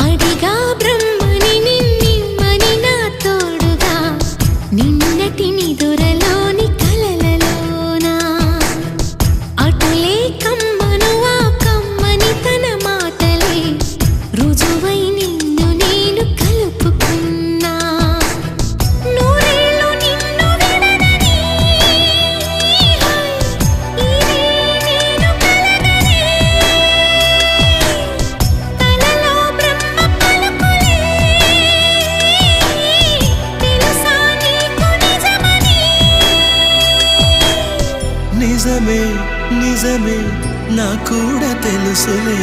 అడిగా బ్రహ్మని నిన్నిమ్మని నా తోడుగా నిన్నటి నిదురలోని కలలలోనా అటులే కమ్మను ఆ కమ్మని తన మాటలే రుజువై నిన్ను నేను కలుపుకున్నా నూరేళ్ళు నిన్ను విడనని ఇదే నేను కలగనే తలలో బ్రహ్మ పలుకులే తెలుసా నీకు నిజమని నిజమే నిజమే నా కూడా తెలుసులే